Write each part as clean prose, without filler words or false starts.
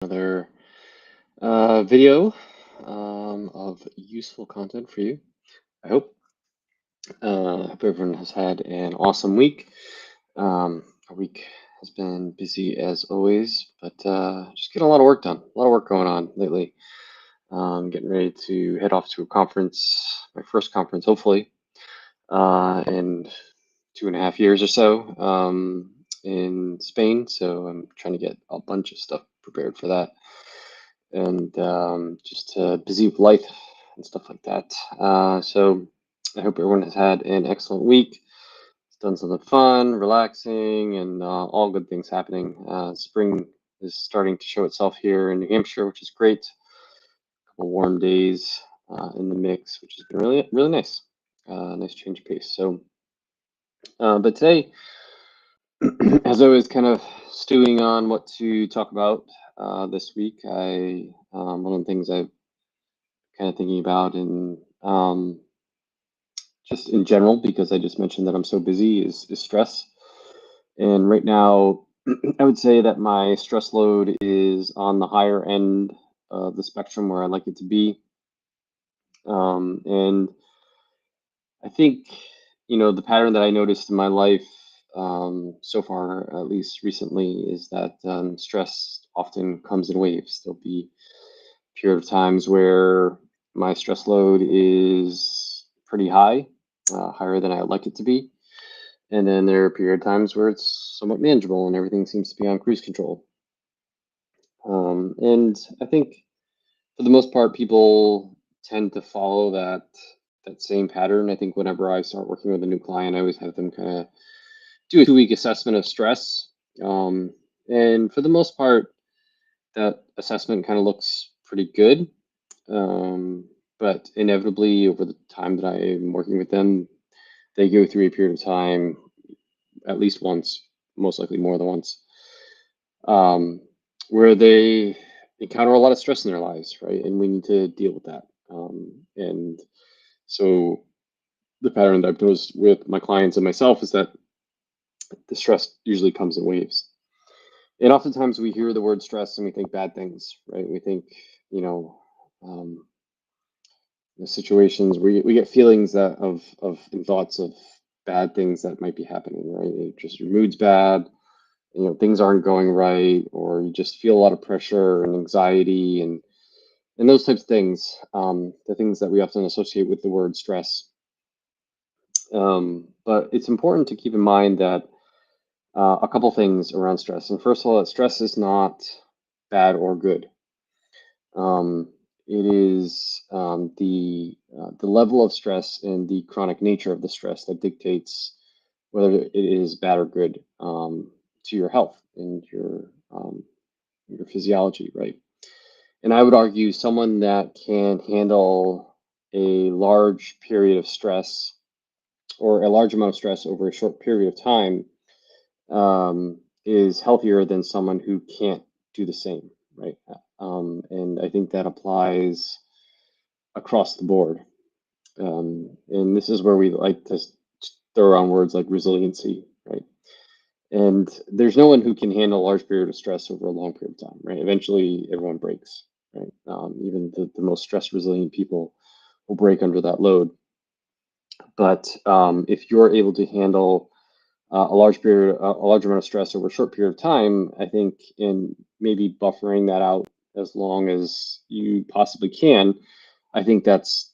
Another video of useful content for you. I hope everyone has had an awesome week. Our week has been busy as always, but just getting a lot of work done. A lot of work going on lately. Getting ready to head off to a conference, my first conference, hopefully, in 2.5 years or so, in Spain. So I'm trying to get a bunch of stuff prepared for that, and just busy with life and stuff like that. So I hope everyone has had an excellent week. It's done something fun, relaxing, and all good things happening. Spring is starting to show itself here in New Hampshire, which is great. A couple warm days in the mix, which has been really, really nice. Nice change of pace. So, but today, as I was kind of stewing on what to talk about this week, one of the things I kind of thinking about and just in general, because I just mentioned that I'm so busy, is stress. And right now, I would say that my stress load is on the higher end of the spectrum where I like it to be. And I think, the pattern that I noticed in my life so far, at least recently, is that stress often comes in waves. There'll be period of times where my stress load is pretty high, higher than I'd like it to be. And then there are period of times where it's somewhat manageable and everything seems to be on cruise control. And I think for the most part, people tend to follow that same pattern. I think whenever I start working with a new client, I always have them kind of do a 2-week assessment of stress. And for the most part, that assessment kind of looks pretty good. But inevitably, over the time that I am working with them, they go through a period of time, at least once, most likely more than once, um, where they encounter a lot of stress in their lives, right? And we need to deal with that. And so the pattern that I've noticed with my clients and myself is that the stress usually comes in waves. And oftentimes we hear the word stress and we think bad things, right? We think, you know, um, the situations we get feelings that of and thoughts of bad things that might be happening, right? Just your mood's bad, things aren't going right, or you just feel a lot of pressure and anxiety and those types of things, the things that we often associate with the word stress. But it's important to keep in mind that a couple things around stress. And first of all, that stress is not bad or good. Um, it is the level of stress and the chronic nature of the stress that dictates whether it is bad or good, to your health and your physiology, right? And I would argue someone that can handle a large period of stress or a large amount of stress over a short period of time is healthier than someone who can't do the same, right? And I think that applies across the board. And this is where we like to throw around words like resiliency, right? And there's no one who can handle a large period of stress over a long period of time, right? Eventually, everyone breaks, right? Even the most stress resilient people will break under that load. But if you're able to handle a large amount of stress over a short period of time, I think in maybe buffering that out as long as you possibly can, I think that's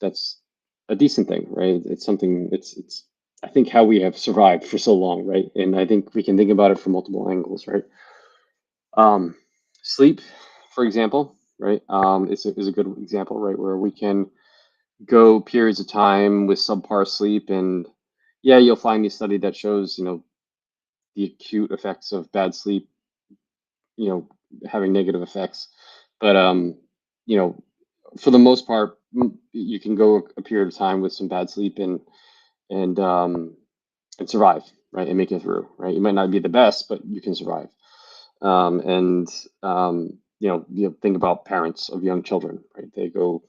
a decent thing, right? It's something. It's I think how we have survived for so long, right? And I think we can think about it from multiple angles, right? Um, Sleep, for example, right, is a good example, right, where we can go periods of time with subpar sleep, and yeah, you'll find a study that shows, the acute effects of bad sleep, you know, having negative effects. But you know, for the most part, you can go a period of time with some bad sleep and um, and survive, right, and make it through, right. You might not be the best, but you can survive. And you think about parents of young children, right? They go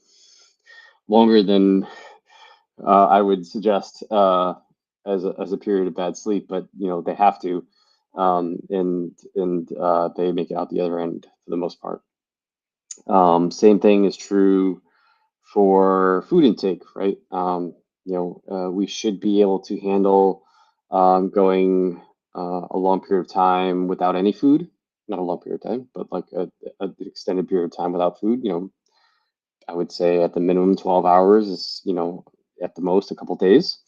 longer than I would suggest as a period of bad sleep, but they have to, and they make it out the other end for the most part. Same thing is true for food intake, right? We should be able to handle going a long period of time without any food. Not a long period of time, but like an extended period of time without food. I would say at the minimum 12 hours is, at the most a couple days.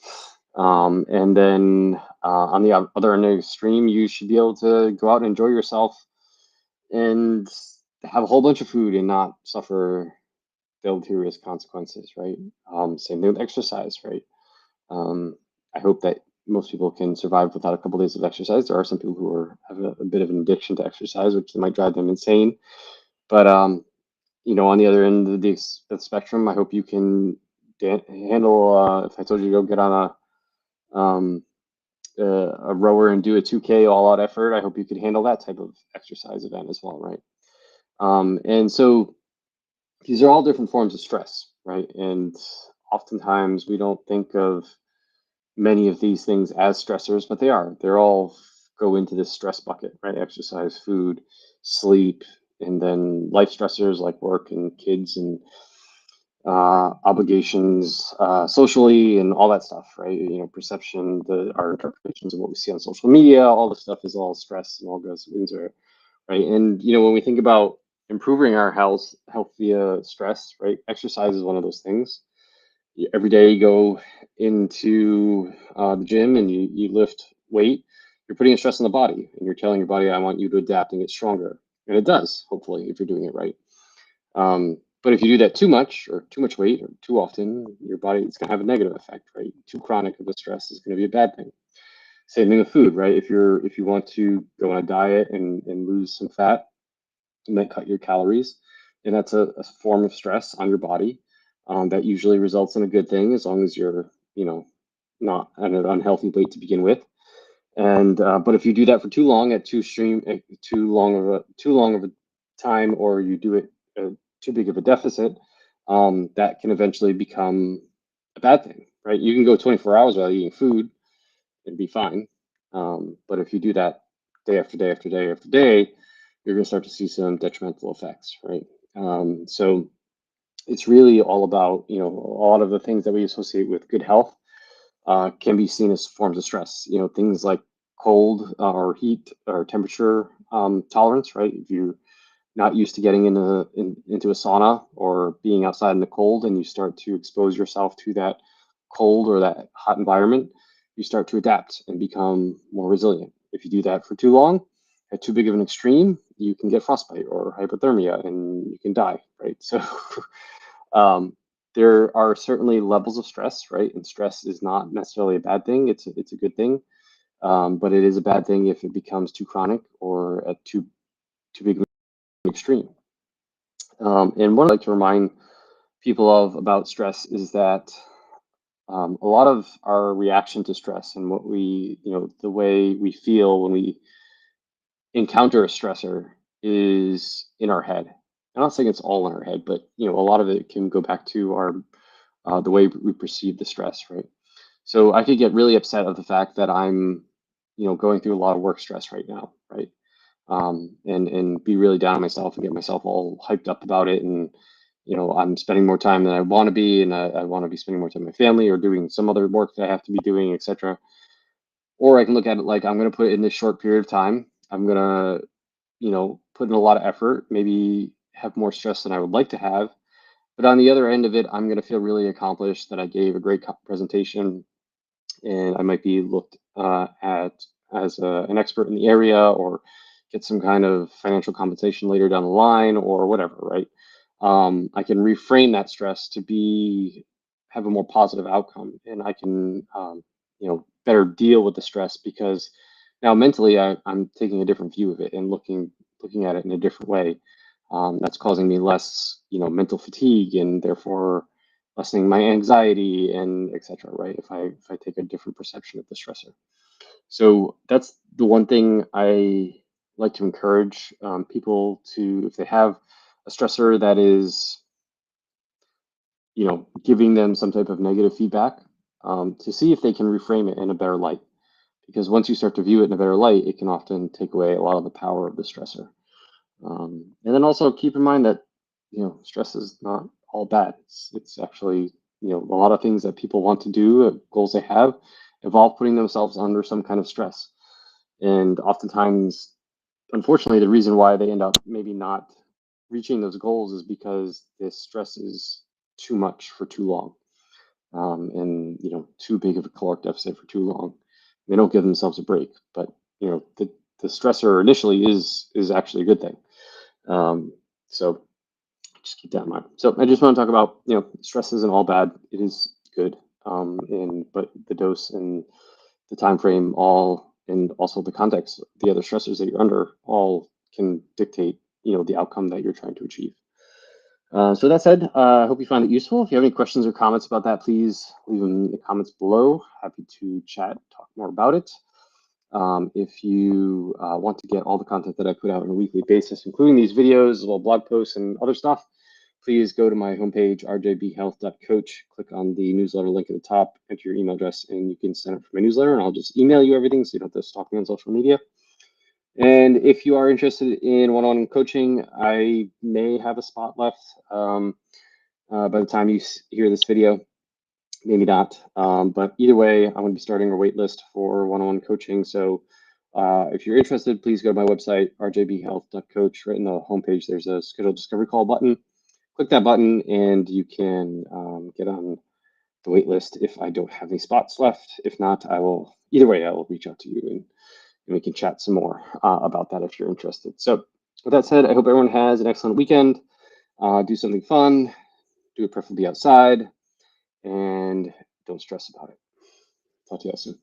And then on the other end of the extreme, you should be able to go out and enjoy yourself and have a whole bunch of food and not suffer deleterious consequences, right? Same thing with exercise, right? Um, I hope that most people can survive without a couple days of exercise. There are some people who have a bit of an addiction to exercise, which might drive them insane. But on the other end of the spectrum, I hope you can handle. If I told you to go get on um, a rower and do a 2K all-out effort, I hope you could handle that type of exercise event as well, right? And so these are all different forms of stress, right? And oftentimes we don't think of many of these things as stressors, but they are. They're all go into this stress bucket, right? Exercise, food, sleep, and then life stressors like work and kids and obligations socially and all that stuff, right? Perception, our interpretations of what we see on social media, all this stuff is all stress and all goes into it, right? And when we think about improving our health via stress, right? Exercise is one of those things. Every day you go into the gym and you lift weight, you're putting a stress on the body and you're telling your body, I want you to adapt and get stronger. And it does, hopefully, if you're doing it right. But if you do that too much or too much weight or too often, your body it's going to have a negative effect, right? Too chronic of a stress is going to be a bad thing. Same thing with food, right? If you want to go on a diet and lose some fat and then cut your calories, and that's a form of stress on your body. That usually results in a good thing as long as you're, not at an unhealthy weight to begin with. And but if you do that for too long at too long of a time, or you do it too big of a deficit, that can eventually become a bad thing, right? You can go 24 hours without eating food and be fine, but if you do that day after day after day after day, you're going to start to see some detrimental effects, right? So it's really all about a lot of the things that we associate with good health can be seen as forms of stress. Things like cold or heat or temperature tolerance, right? If you're not used to getting into a sauna or being outside in the cold and you start to expose yourself to that cold or that hot environment, you start to adapt and become more resilient. If you do that for too long, at too big of an extreme, you can get frostbite or hypothermia and you can die, right? So Um, there are certainly levels of stress, right? And stress is not necessarily a bad thing. It's a good thing, but it is a bad thing if it becomes too chronic or at too big of an extreme. And one I like to remind people of about stress is that a lot of our reaction to stress and what the way we feel when we encounter a stressor is in our head. I'm not saying it's all in our head, but a lot of it can go back to our the way we perceive the stress, right? So I could get really upset at the fact that I'm, going through a lot of work stress right now, right? And be really down on myself and get myself all hyped up about it, and I'm spending more time than I want to be, and I want to be spending more time with my family or doing some other work that I have to be doing, etc. Or I can look at it like I'm going to put it in this short period of time. I'm going to, put in a lot of effort, maybe have more stress than I would like to have, but on the other end of it, I'm going to feel really accomplished that I gave a great presentation, and I might be looked at as an expert in the area or get some kind of financial compensation later down the line or whatever, right? I can reframe that stress to have a more positive outcome, and I can better deal with the stress because now mentally I'm taking a different view of it and looking at it in a different way. That's causing me less mental fatigue and therefore lessening my anxiety and etc. Right? If I take a different perception of the stressor. So that's the one thing I like to encourage people to, if they have a stressor that is, giving them some type of negative feedback, to see if they can reframe it in a better light. Because once you start to view it in a better light, it can often take away a lot of the power of the stressor. And then also keep in mind that stress is not all bad. It's actually, a lot of things that people want to do, goals they have, involve putting themselves under some kind of stress. And oftentimes, unfortunately, the reason why they end up maybe not reaching those goals is because this stress is too much for too long, and too big of a caloric deficit for too long. They don't give themselves a break, but the stressor initially is actually a good thing. So just keep that in mind. So I just want to talk about, stress isn't all bad. It is good. And but the dose and the time frame all, and also the context, the other stressors that you're under, all can dictate, the outcome that you're trying to achieve. So that said, I hope you find it useful. If you have any questions or comments about that, please leave them in the comments below. Happy to chat, talk more about it. If you want to get all the content that I put out on a weekly basis, including these videos, as well as blog posts and other stuff, please go to my homepage, rjbhealth.coach, click on the newsletter link at the top, enter your email address, and you can sign up for my newsletter, and I'll just email you everything so you don't have to stalk me on social media. And if you are interested in one-on-one coaching, I may have a spot left by the time you hear this video. Maybe not. But either way, I'm going to be starting a wait list for one-on-one coaching. So if you're interested, please go to my website, rjbhealth.coach. Right in the homepage, there's a schedule discovery call button. Click that button and you can get on the wait list if I don't have any spots left. If not, either way, I will reach out to you and we can chat some more about that if you're interested. So with that said, I hope everyone has an excellent weekend. Do something fun, do it preferably outside, and don't stress about it. Talk to you all soon.